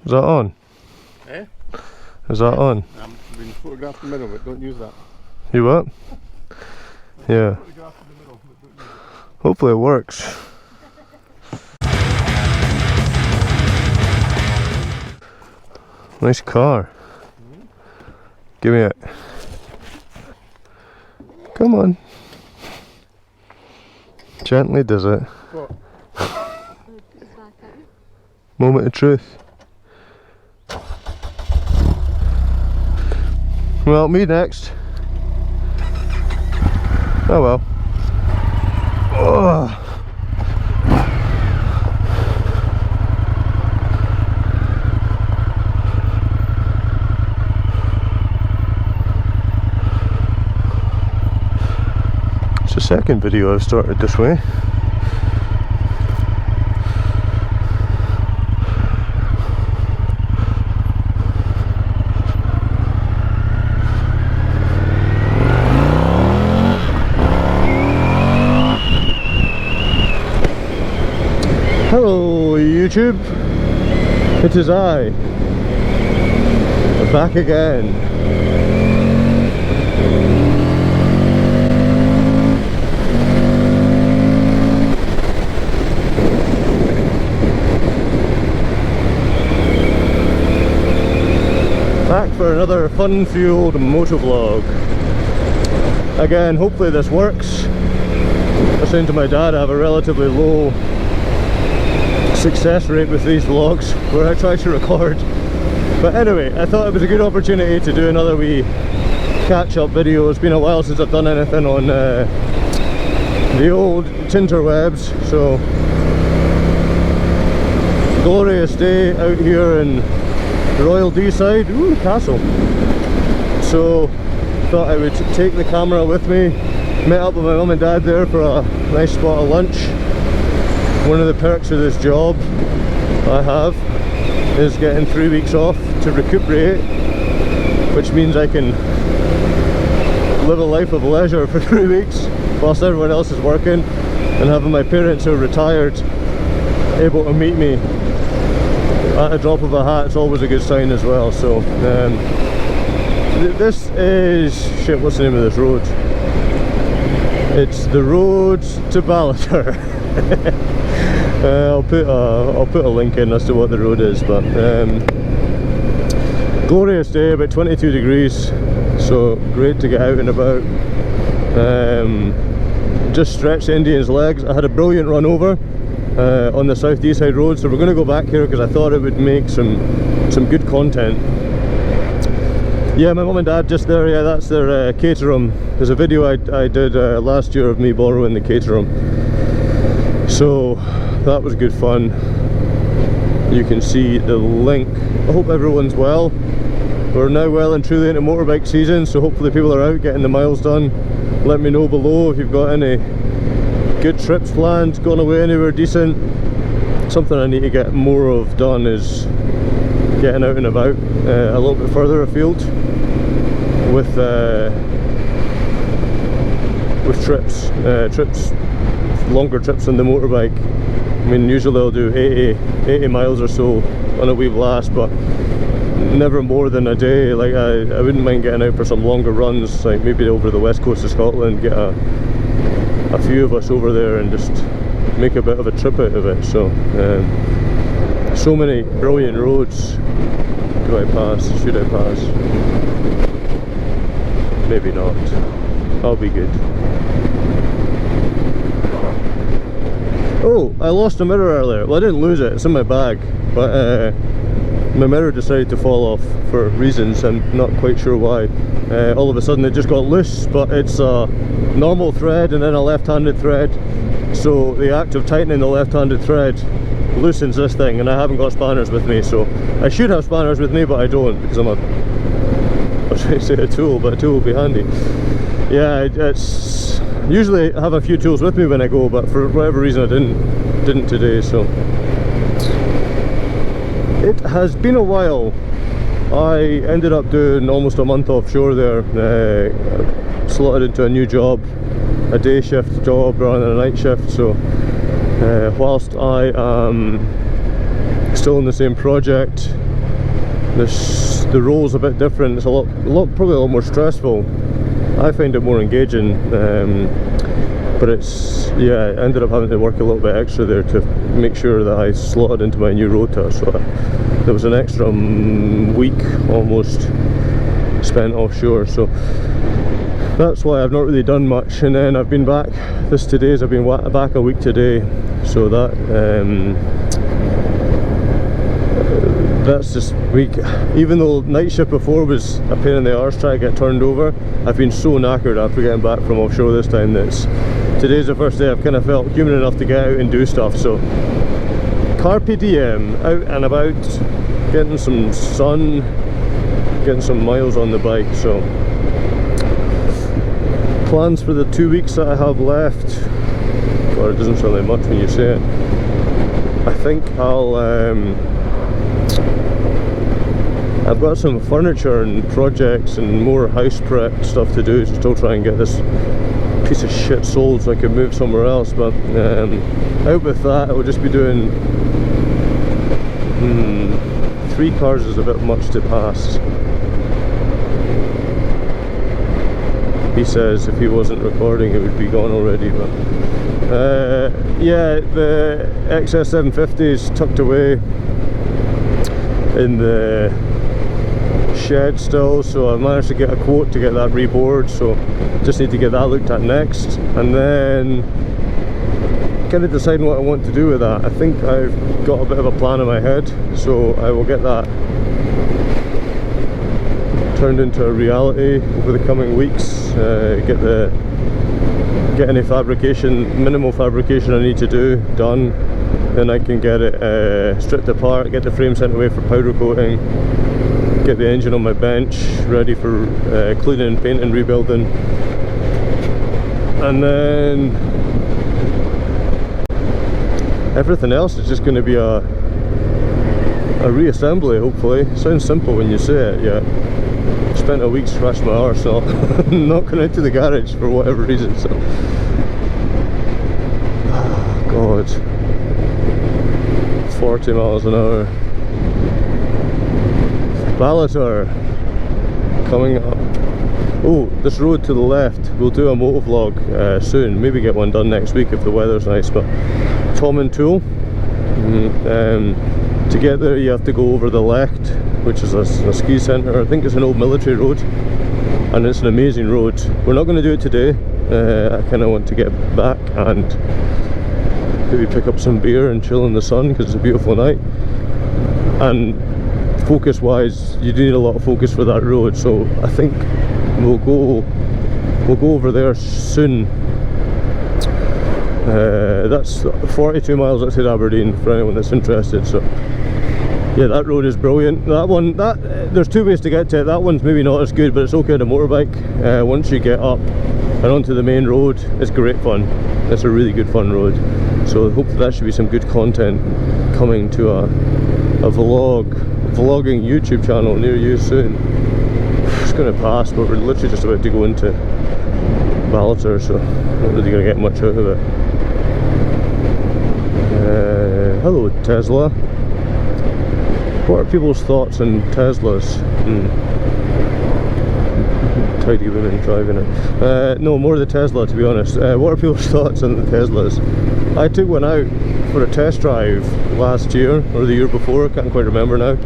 Is that on? Eh? Is that on? I'm being photographed in the middle, but don't use that. You what? Yeah. Photographed in the middle, but don't use it. Hopefully it works. Nice car. Give me it. Come on. Gently does it. What? Moment of truth. Well, me next. Oh well. Oh. It's the second video I've started this way. Hello YouTube, it is I, back again. Back for another fun-fueled motovlog. Again, hopefully this works. I was saying to my dad I have a relatively low success rate with these vlogs where I try to record, but anyway, I thought it was a good opportunity to do another wee catch-up video. It's been a while since I've done anything on the old tinterwebs, so glorious day out here in Royal Deeside. Ooh, castle. So thought I would take the camera with me. Met up with my mum and dad there for a nice spot of lunch. One of the perks of this job I have is getting 3 weeks off to recuperate, which means I can live a life of leisure for 3 weeks whilst everyone else is working, and having my parents who are retired able to meet me at a drop of a hat is always a good sign as well. So this is, shit, what's the name of this road? It's the road to Ballaterm. I'll put a link in as to what the road is, but glorious day, about 22 degrees, so great to get out and about. Just stretched Indian's legs. I had a brilliant run over on the South Deeside road, so we're going to go back here because I thought it would make some good content. Yeah, my mum and dad just there. Yeah, that's their Caterham. There's a video I did last year of me borrowing the Caterham, so that was good fun. You can see the link. I hope everyone's well. We're now well and truly into motorbike season, so hopefully people are out getting the miles done. Let me know below if you've got any good trips planned, going away anywhere decent. Something I need to get more of done is getting out and about a little bit further afield with trips, longer trips on the motorbike. I mean, usually I'll do 80 miles or so on a wee blast, but never more than a day. Like I wouldn't mind getting out for some longer runs, like maybe over the west coast of Scotland, get a few of us over there and just make a bit of a trip out of it. So so many brilliant roads. Do I pass? Should I pass? Maybe not. I'll be good. Oh, I lost a mirror earlier. Well, I didn't lose it, it's in my bag, but my mirror decided to fall off for reasons I'm not quite sure why. All of a sudden it just got loose, but it's a normal thread and then a left-handed thread, so the act of tightening the left-handed thread loosens this thing, and I haven't got spanners with me, so I should have spanners with me, but I don't, because I was trying to say a tool, but a tool will be handy. Yeah, it's usually I have a few tools with me when I go, but for whatever reason I didn't today. So it has been a while. I ended up doing almost a month offshore there, slotted into a new job, a day shift job rather than a night shift. So whilst I am still in the same project, the role's a bit different. It's probably a lot more stressful. I find it more engaging, but it's, yeah, I ended up having to work a little bit extra there to make sure that I slotted into my new rota, so there was an extra week almost spent offshore, so that's why I've not really done much. And then I've been back, I've been back a week today, so that's this week. Even though night shift before was a pain in the arse trying to get turned over, I've been so knackered after getting back from offshore this time that today's the first day I've kind of felt human enough to get out and do stuff. So carpe diem, out and about, getting some sun, getting some miles on the bike. So plans for the 2 weeks that I have left, well, it doesn't sound like much when you say it. I think I've got some furniture and projects and more house prep stuff to do to still try and get this piece of shit sold so I can move somewhere else. But out with that, I will just be doing 3 cars is a bit much to pass. He says if he wasn't recording it would be gone already, but yeah, the XS750 is tucked away in the shed still, so I managed to get a quote to get that rebored, so just need to get that looked at next, and then kind of deciding what I want to do with that. I think I've got a bit of a plan in my head, so I will get that turned into a reality over the coming weeks. Get any minimal fabrication I need to do done, then I can get it stripped apart, get the frame sent away for powder coating, get the engine on my bench ready for cleaning, painting, rebuilding, and then everything else is just going to be a reassembly, hopefully. Sounds simple when you say it, yeah. Spent a week scratching my arse, so not going into the garage for whatever reason, so God, 40 miles an hour. Ballaterm coming up. Oh, this road to the left, we'll do a motovlog soon, maybe get one done next week if the weather's nice. But Tom and Tool, to get there you have to go over the Lect, which is a ski centre. I think it's an old military road and it's an amazing road. We're not going to do it today. I kind of want to get back and maybe pick up some beer and chill in the sun because it's a beautiful night. And focus wise, you do need a lot of focus for that road, so I think we'll go over there soon. That's 42 miles outside Aberdeen for anyone that's interested. So yeah, that road is brilliant. There's 2 ways to get to it. That one's maybe not as good, but it's okay on a motorbike. Once you get up and onto the main road, it's great fun. It's a really good fun road. So hopefully that should be some good content coming to a vlogging YouTube channel near you soon. It's going to pass, but we're literally just about to go into Ballaterm, so not really going to get much out of it. Hello Tesla. What are people's thoughts on Teslas? Tidy women driving it. No, more the Tesla, to be honest. What are people's thoughts on the Teslas? I took one out for a test drive last year or the year before, I can't quite remember now,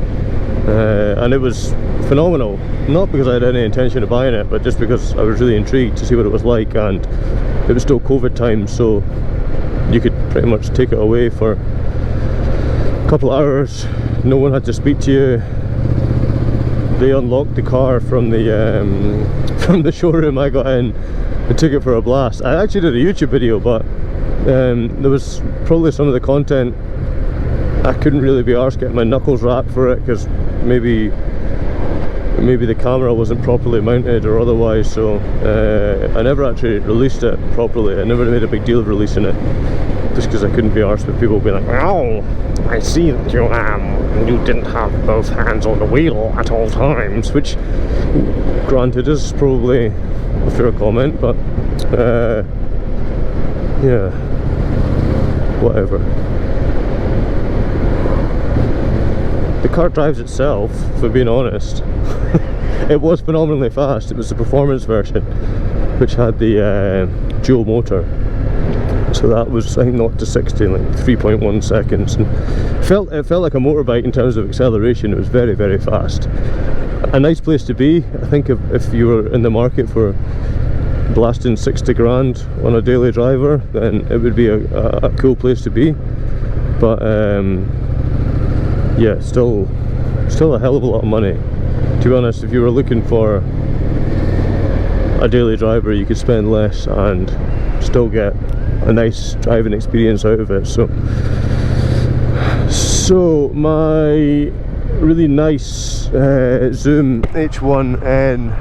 and it was phenomenal. Not because I had any intention of buying it, but just because I was really intrigued to see what it was like, and it was still COVID time, so you could pretty much take it away for a couple of hours. No one had to speak to you. They unlocked the car from the showroom. I got in and took it for a blast. I actually did a YouTube video, but there was probably some of the content I couldn't really be arsed getting my knuckles wrapped for it, because maybe the camera wasn't properly mounted or otherwise, so I never actually released it properly. I never made a big deal of releasing it, just because I couldn't be arsed with people being like, "Oh, I see that you didn't have both hands on the wheel at all times," which, granted, is probably a fair comment, but yeah, whatever. The car drives itself, for being honest. It was phenomenally fast. It was the performance version, which had the dual motor. So that was, I think, 0 to 60 in like 3.1 seconds. And it felt like a motorbike in terms of acceleration. It was very, very fast. A nice place to be. I think if you were in the market for blasting 60 grand on a daily driver, then it would be a cool place to be. But yeah, still a hell of a lot of money. To be honest, if you were looking for a daily driver, you could spend less and still get a nice driving experience out of it. So my really nice Zoom H1N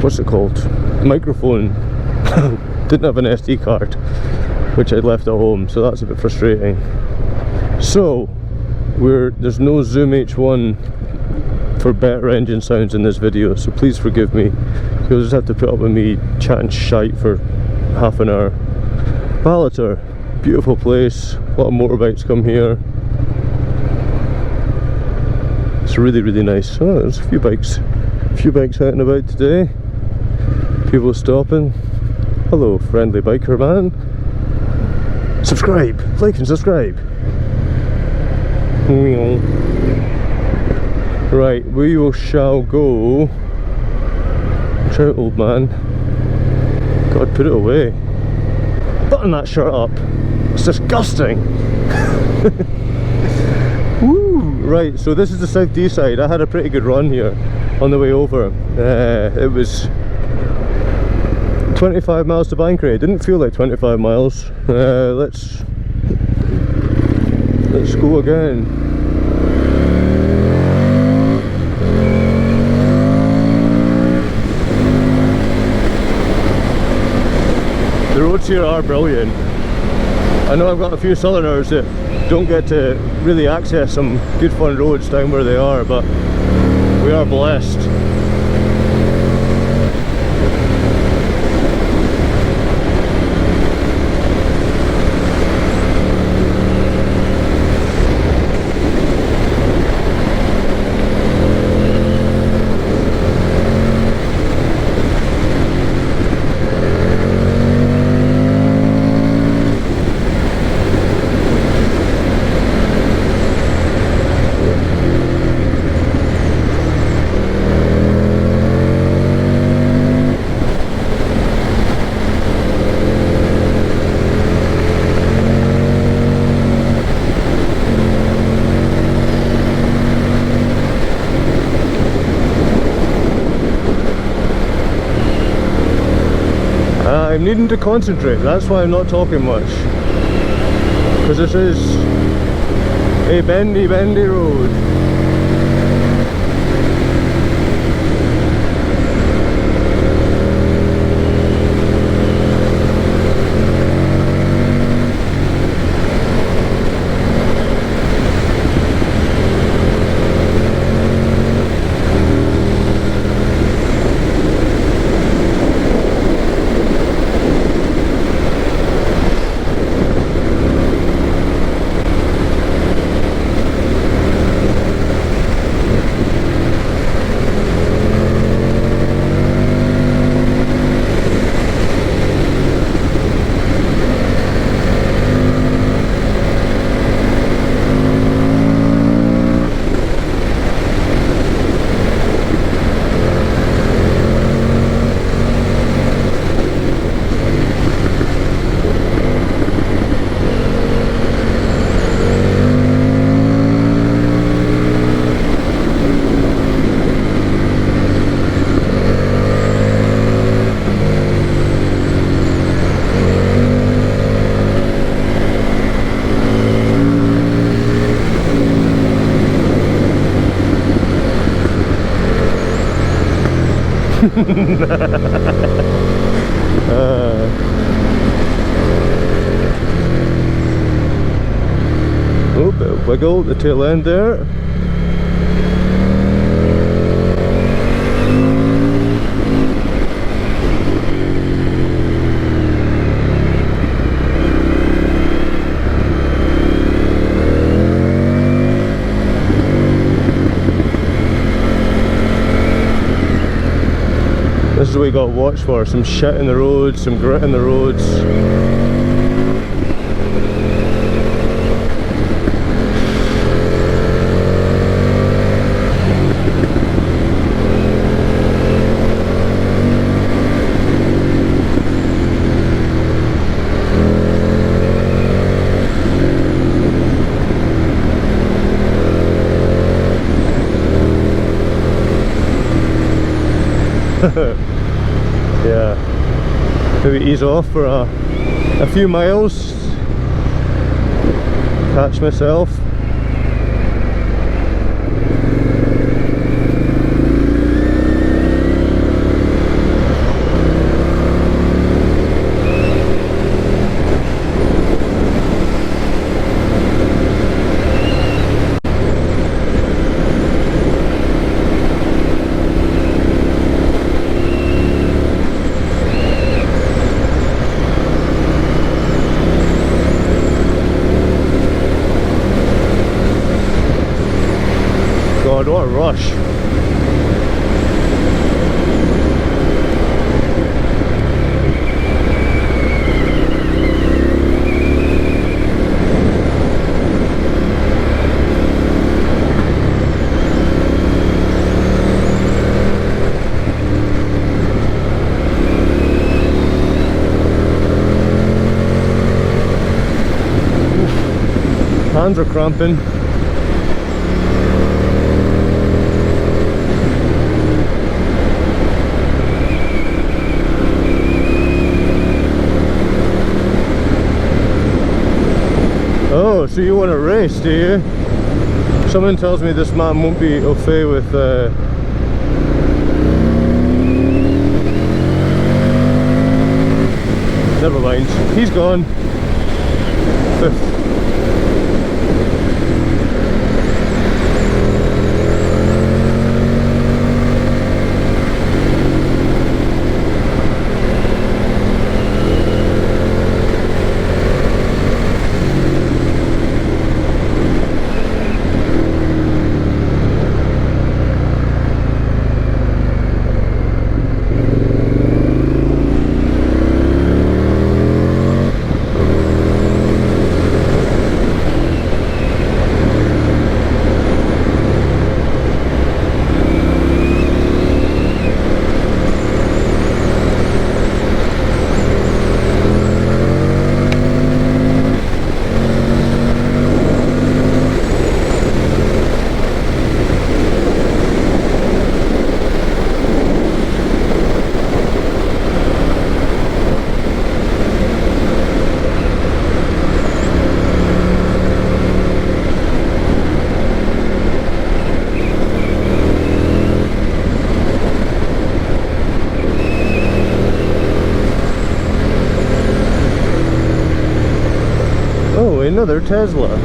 what's it called? Microphone didn't have an SD card, which I'd left at home, so that's a bit frustrating. So there's no Zoom H1 for better engine sounds in this video, so please forgive me. You'll just have to put up with me chatting shite for half an hour. Ballaterm, beautiful place. A lot of motorbikes come here. It's really, really nice. Oh, there's a few bikes out and about today. People stopping. Hello, friendly biker man. Subscribe, like and subscribe. Right, we shall go. Watch out, old man. God, put it away. Button that shirt up. It's disgusting. Woo! Right, so this is the South Deeside. I had a pretty good run here on the way over. It was 25 miles to Ballaterm. It didn't feel like 25 miles. Let's go again. The roads here are brilliant. I know I've got a few southerners that don't get to really access some good fun roads down where they are, but we are blessed. I'm needing to concentrate, that's why I'm not talking much. Because this is a bendy road. Oh, bit of wiggle at the tail end there. what you got to watch for. Some shit in the roads, some grit in the roads. Yeah, maybe ease off for a few miles, catch myself. God, what a rush. Hands are cramping. Oh, so you want to race, do you? Someone tells me this man won't be au fait with never mind, he's gone. Fifth. Another Tesla.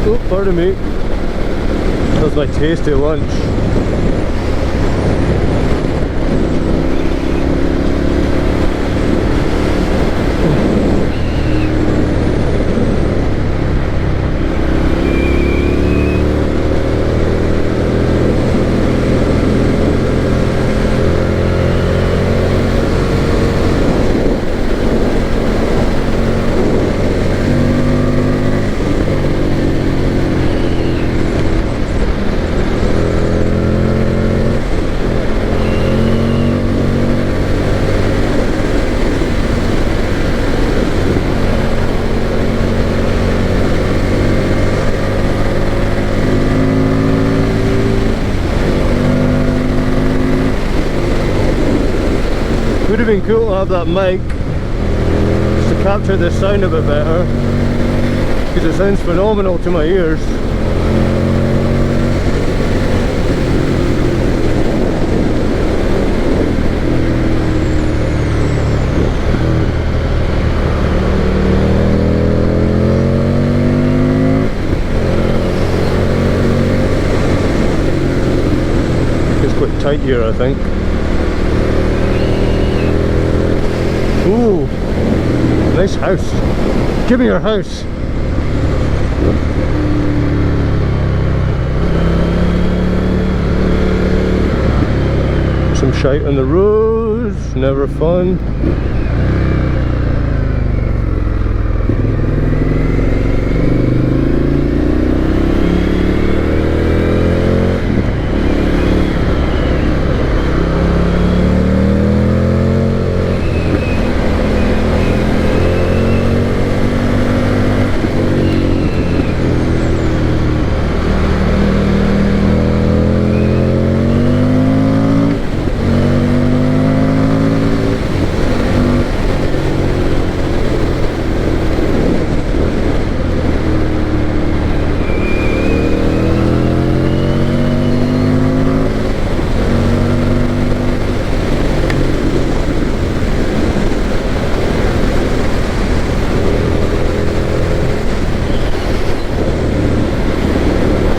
Oh, pardon me. That was my tasty lunch. Would have been cool to have that mic just to capture the sound a bit better, because it sounds phenomenal to my ears. It's quite tight here, I think. Ooh, nice house. Give me your house. Some shite on the roads, never fun.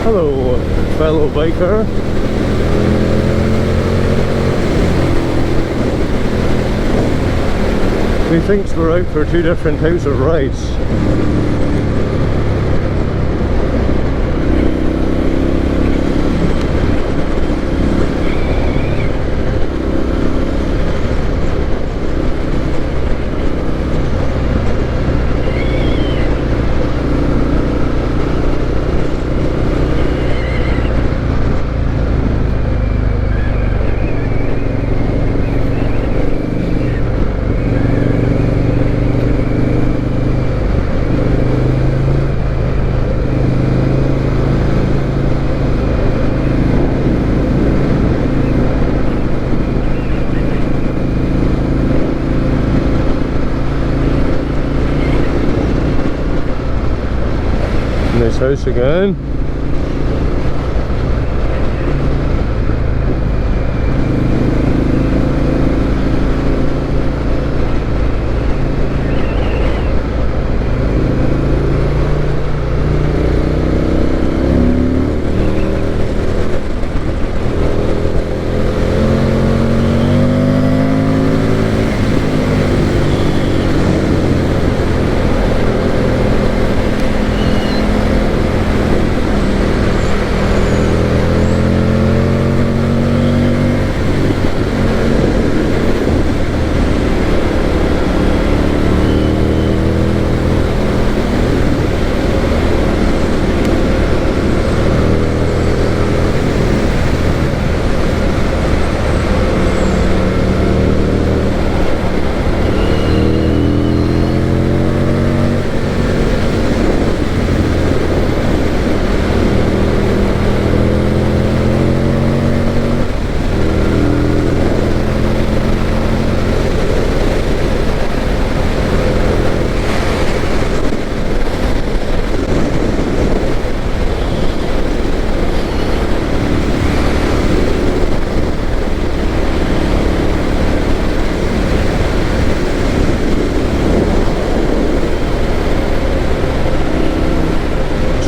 Hello, fellow biker. He thinks we're out for two different types of rides. Nice house again.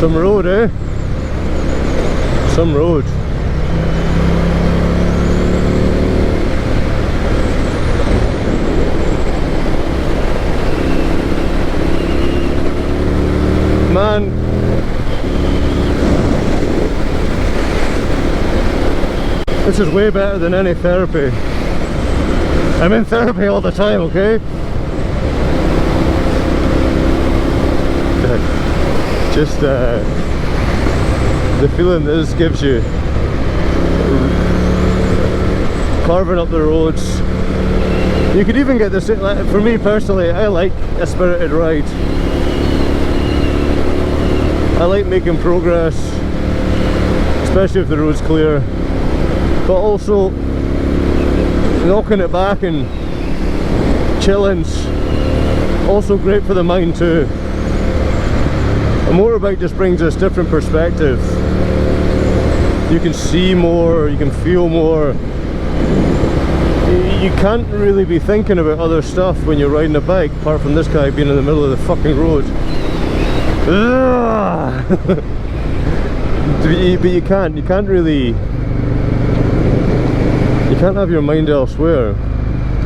Some road, eh? Some road. Man, this is way better than any therapy. I'm in therapy all the time, okay? Just the feeling this gives you, carving up the roads. You could even get this, for me personally, I like a spirited ride. I like making progress, especially if the road's clear, but also knocking it back and chilling's also great for the mind too. A motorbike just brings us different perspective. You can see more, you can feel more. You can't really be thinking about other stuff when you're riding a bike, apart from this guy being in the middle of the fucking road. But you can't really, you can't have your mind elsewhere.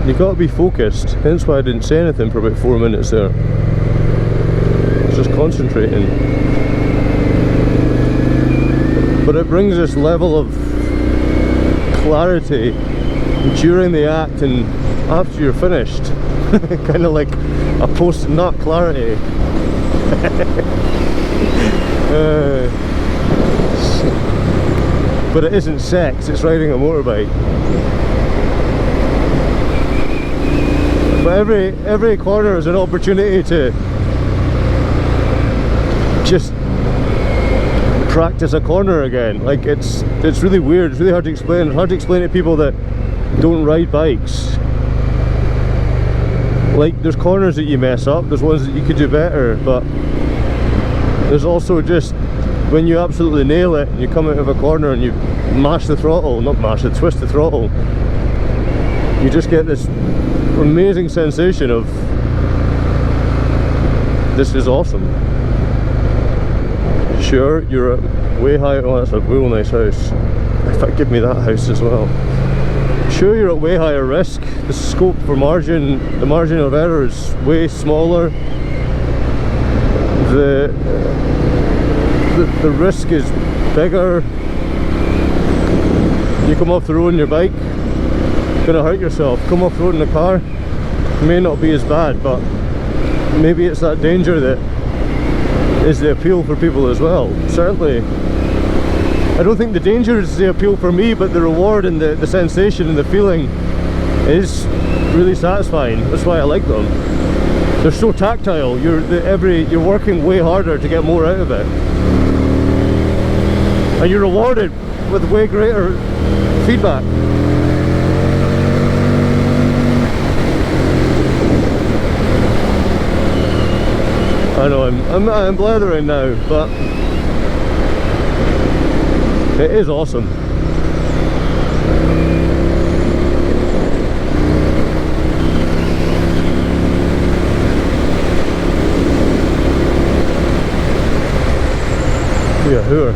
You've got to be focused, hence why I didn't say anything for about 4 minutes there. Just concentrating. But it brings this level of clarity during the act and after you're finished. Kind of like a post-nut clarity. But it isn't sex, it's riding a motorbike. But every corner is an opportunity to just practice a corner again. Like it's really weird, it's really hard to explain. It's hard to explain to people that don't ride bikes. Like there's corners that you mess up, there's ones that you could do better, but there's also just when you absolutely nail it and you come out of a corner and you mash the throttle, not mash it, twist the throttle, you just get this amazing sensation of this is awesome. Sure, you're at way high. Oh, that's a real nice house. In fact, give me that house as well. Sure, you're at way higher risk. The scope for margin, the margin of error is way smaller. The risk is bigger. You come off the road on your bike, gonna hurt yourself. Come off the road in a car, may not be as bad, but maybe it's that danger that is the appeal for people as well. Certainly, I don't think the danger is the appeal for me, but the reward and the sensation and the feeling is really satisfying. That's why I like them. They're so tactile. You're working way harder to get more out of it, and you're rewarded with way greater feedback. I know I'm blathering now, but it is awesome. Yeah, here.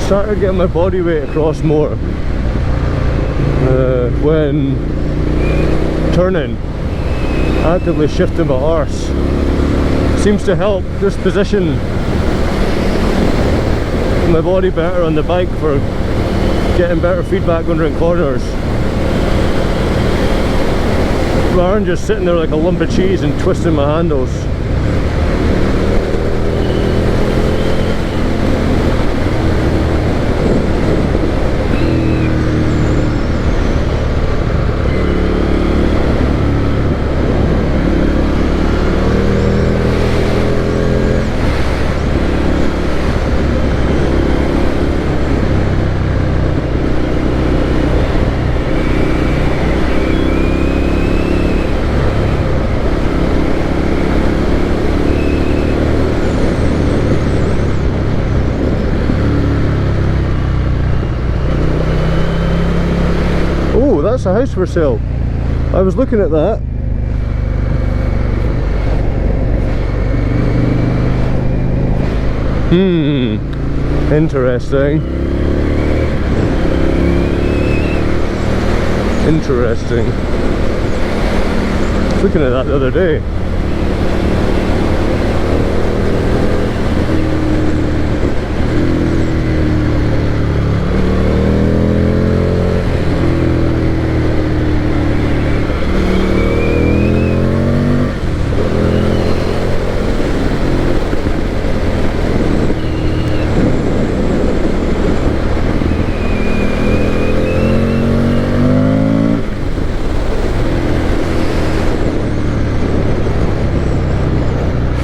Started getting my body weight across more when turning, actively shifting my arse. Seems to help just position my body better on the bike for getting better feedback when we're in corners, rather than just sitting there like a lump of cheese and twisting my handles. That's a house for sale. I was looking at that. Interesting. Interesting. I was looking at that the other day.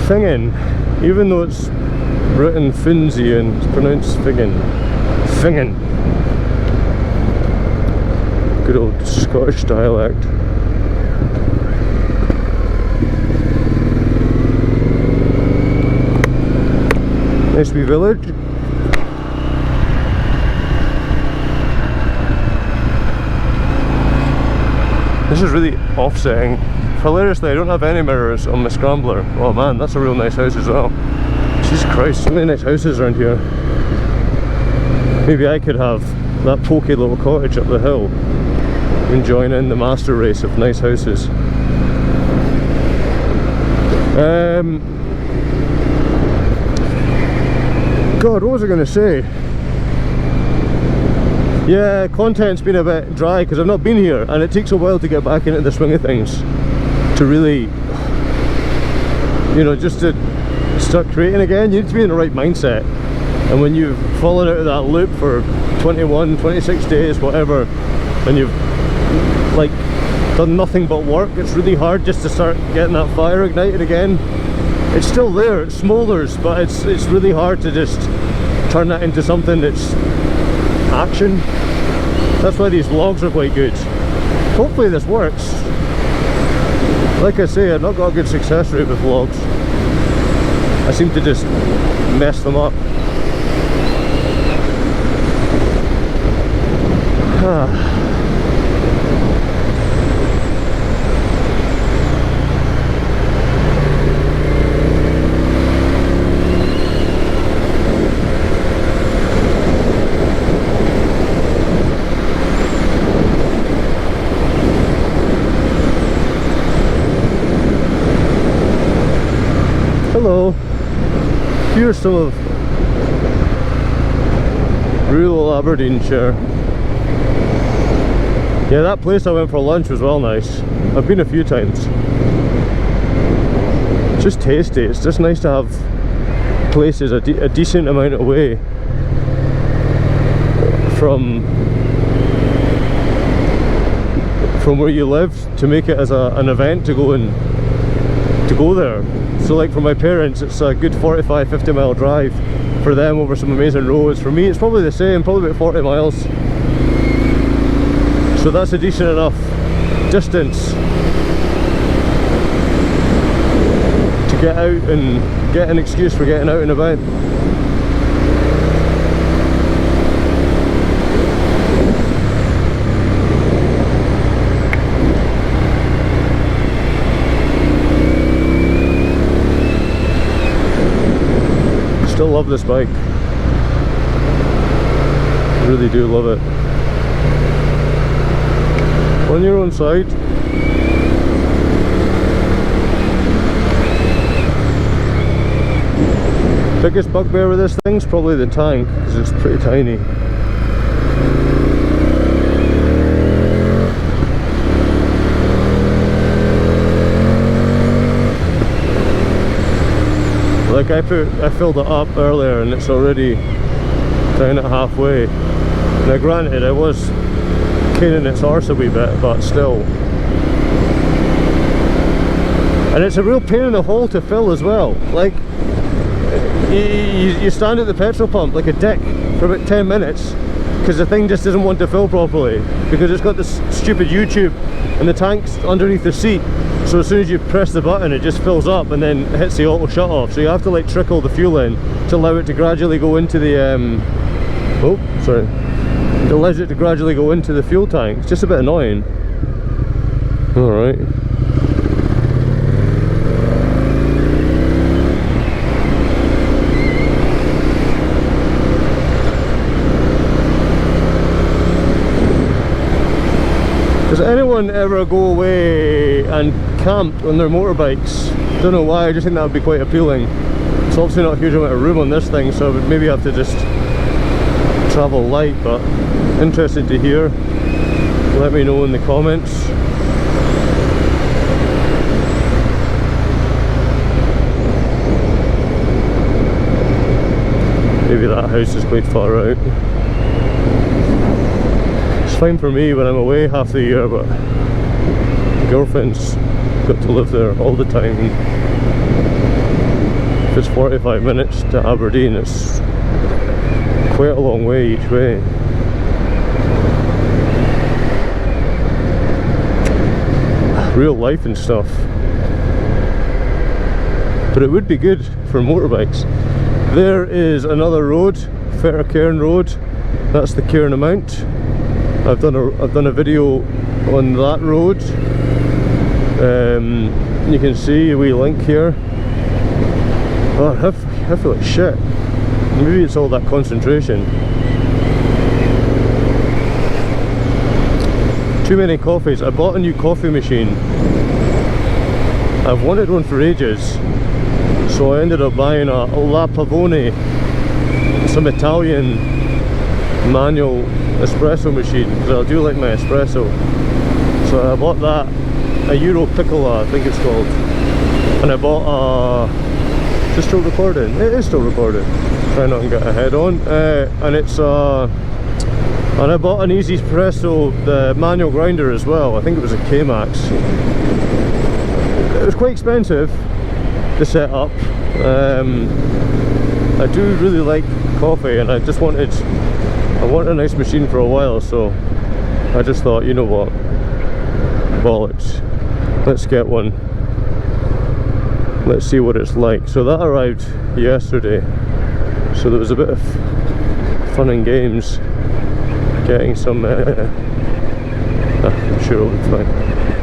Finzean, even though it's written Finzean, it's pronounced Finzean. Finzean. Good old Scottish dialect. Nice wee village. This is really offsetting. Hilariously, I don't have any mirrors on my scrambler. Oh man, that's a real nice house as well. Jesus Christ, so many nice houses around here. Maybe I could have that pokey little cottage up the hill and join in the master race of nice houses. God, what was I going to say? Yeah, content's been a bit dry because I've not been here, and it takes a while to get back into the swing of things, to really, you know, just to start creating again. You need to be in the right mindset, and when you've fallen out of that loop for 21, 26 days, whatever, and you've like done nothing but work, it's really hard just to start getting that fire ignited again. It's still there, it smoulders, but it's really hard to just turn that into something that's action. That's why these vlogs are quite good. Hopefully this works. Like I say, I've not got a good success rate with vlogs. I seem to just mess them up. Hello, here's some of rural Aberdeenshire. Yeah, that place I went for lunch was well nice. I've been a few times. It's just tasty. It's just nice to have places a decent amount away from where you live, to make it as an event to go there. So like for my parents, it's a good 45-50 mile drive. For them, over some amazing roads. For me, it's probably the same, probably about 40 miles. So that's a decent enough distance to get out and get an excuse for getting out and about. Still love this bike. Really do love it. On your own side. Biggest bugbear with this thing's probably the tank, because it's pretty tiny. Like I filled it up earlier and it's already down at halfway. Now granted, I was caning its arse a wee bit, but still. And it's a real pain in the hole to fill as well. Like, you stand at the petrol pump like a dick for about 10 minutes because the thing just doesn't want to fill properly, because it's got this stupid U-tube and the tank's underneath the seat. So as soon as you press the button, it just fills up and then hits the auto shut off. So you have to like trickle the fuel in to allow it to gradually go into the it allows it to gradually go into the fuel tank. It's just a bit annoying. Alright. Does anyone ever go away and camp on their motorbikes? Don't know why, I just think that would be quite appealing. It's obviously not a huge amount of room on this thing, so I would maybe have to just travel light, but interested to hear. Let me know in the comments. Maybe that house is quite far out. It's fine for me when I'm away half the year, but my girlfriend's got to live there all the time. If it's 45 minutes to Aberdeen, it's quite a long way each way. Real life and stuff. But it would be good for motorbikes. There is another road, Cairn Road. That's the Cairn Mount. I've done a video on that road. You can see a wee link here. Oh, I feel like shit. Maybe it's all that concentration. Too many coffees. I bought a new coffee machine. I've wanted one for ages. So I ended up buying a La Pavone, some Italian manual espresso machine, because I do like my espresso. So I bought that, a Euro Piccola I think it's called. And I bought a... Is it still recording? It is still recording. Try not to get ahead on. And it's and I bought an Easy Espresso, the manual grinder as well. I think it was a K-Max. It was quite expensive to set up. I do really like coffee, and I wanted a nice machine for a while, so I just thought, you know what, bollocks, let's get one. Let's see what it's like. So that arrived yesterday, so there was a bit of fun and games getting some I'm sure it'll be fine.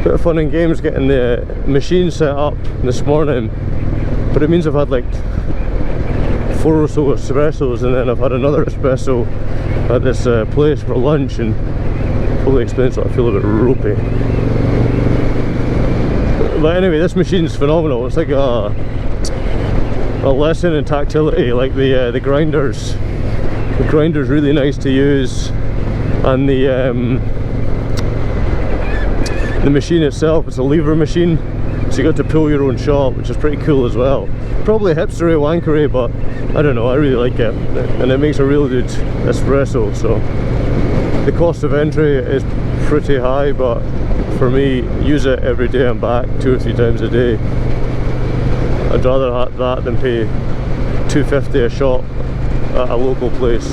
Bit of fun and games getting the machine set up this morning, but it means I've had like 4 or so espressos, and then I've had another espresso at this place for lunch, and fully explains why I feel a bit ropey. But anyway, this machine's phenomenal. It's like a lesson in tactility, like the grinders. The grinder's really nice to use, and the machine itself, it's a lever machine, so you got to pull your own shot, which is pretty cool as well. Probably hipstery wankery, but I don't know, I really like it, and it makes a really good espresso. So the cost of entry is pretty high, but for me, use it every day and back 2 or 3 times a day. I'd rather have that than pay $2.50 a shot at a local place.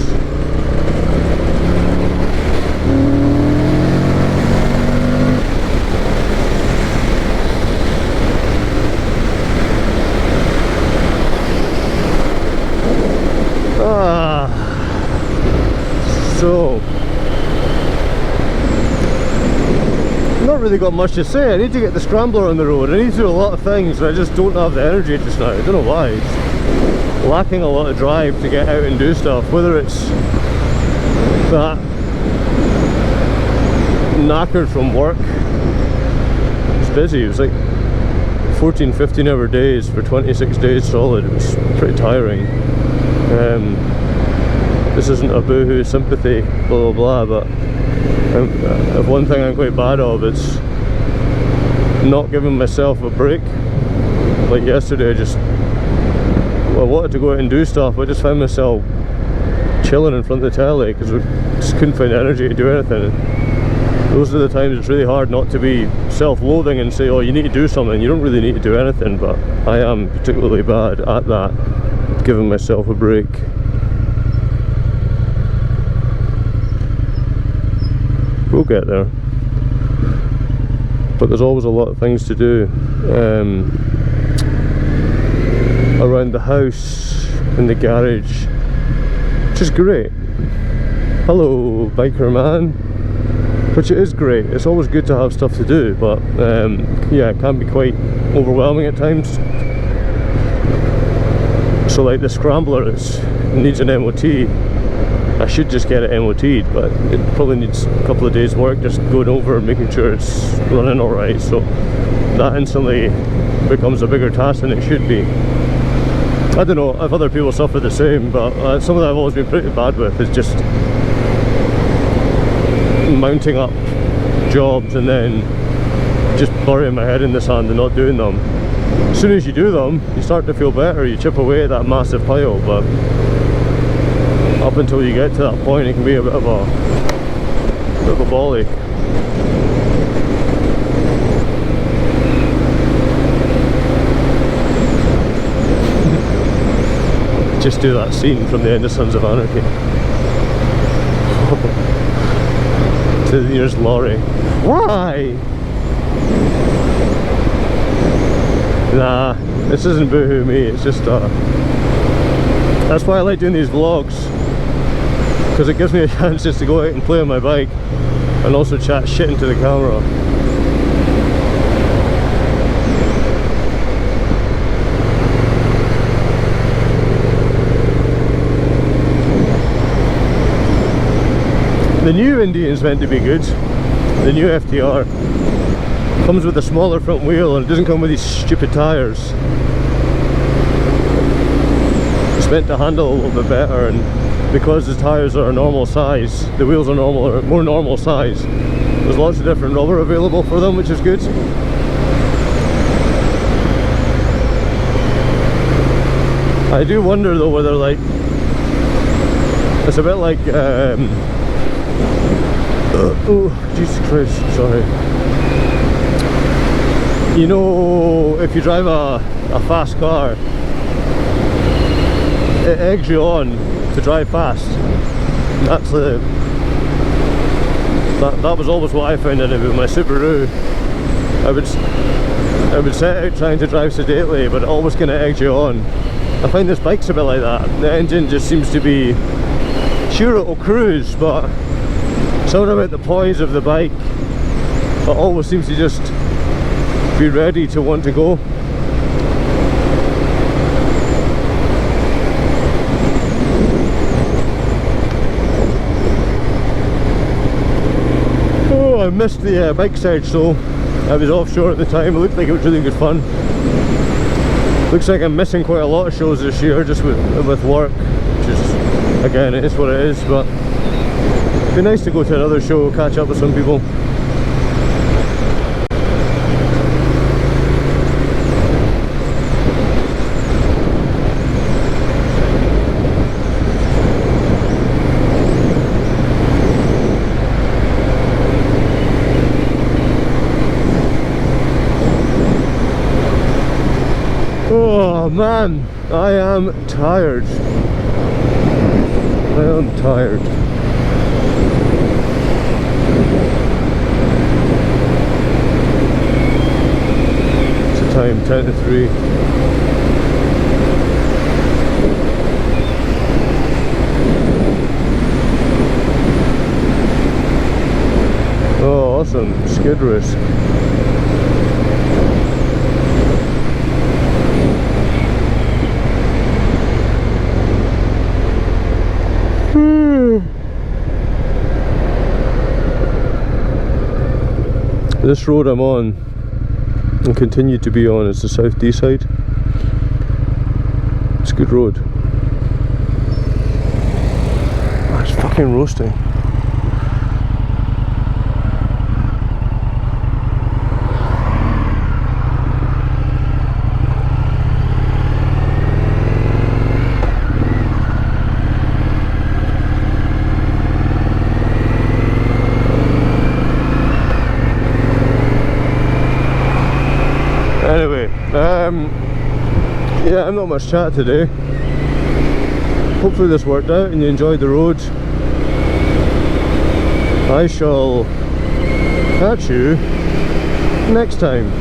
So, not really got much to say. I need to get the scrambler on the road. I need to do a lot of things, and I just don't have the energy just now. I don't know why. It's lacking a lot of drive to get out and do stuff. Whether it's that knackered from work. It's busy. It was like 14-15 hour days for 26 days solid. It was pretty tiring. This isn't a boohoo sympathy, blah blah blah, but if one thing I'm quite bad of, it's not giving myself a break. Like yesterday, I wanted to go out and do stuff, I just found myself chilling in front of the telly because I just couldn't find energy to do anything. Those are the times it's really hard not to be self-loathing and say, oh, you need to do something. You don't really need to do anything, but I am particularly bad at that, giving myself a break. We'll get there, but there's always a lot of things to do around the house, in the garage, which is great. Hello, biker man. Which it is great. It's always good to have stuff to do, but yeah, it can be quite overwhelming at times. So like the scrambler needs an MOT. I should just get it MOT'd, but it probably needs a couple of days work, just going over and making sure it's running alright, so that instantly becomes a bigger task than it should be. I don't know if other people suffer the same, but something I've always been pretty bad with is just mounting up jobs and then just burying my head in the sand and not doing them. As soon as you do them, you start to feel better, you chip away at that massive pile, but up until you get to that point, it can be a bit of a ball ache. Just do that scene from the end of Sons of Anarchy. To the nearest lorry. Why? Nah, this isn't boohoo me, it's just that's why I like doing these vlogs, because it gives me a chance just to go out and play on my bike and also chat shit into the camera. The new Indian's meant to be good. The new FTR comes with a smaller front wheel and it doesn't come with these stupid tyres. It's meant to handle a little bit better, and because the tyres are a normal size, the wheels are more normal size, there's lots of different rubber available for them, which is good. I do wonder though whether, like, it's a bit like oh, Jesus Christ, sorry. You know, if you drive a fast car, it eggs you on to drive fast. That's that was always what I found in it with my Subaru. I would set out trying to drive sedately, but it always kind of eggs you on. I find this bike's a bit like that. The engine just seems to be, sure it'll cruise, but something about the poise of the bike, it always seems to just be ready to want to go. Oh, I missed the bike side show. I was offshore at the time. It looked like it was really good fun. Looks like I'm missing quite a lot of shows this year just with work, which is, again, it is what it is, but it'd be nice to go to another show, catch up with some people. Oh man, I am tired. I am tired. It's the time, 10 to 3. Oh, awesome. Skid risk. This road I'm on and continue to be on is the South Deeside. It's a good road. Oh, it's fucking roasting. Anyway, yeah, I'm not much chat today. Hopefully this worked out and you enjoyed the road. I shall catch you next time.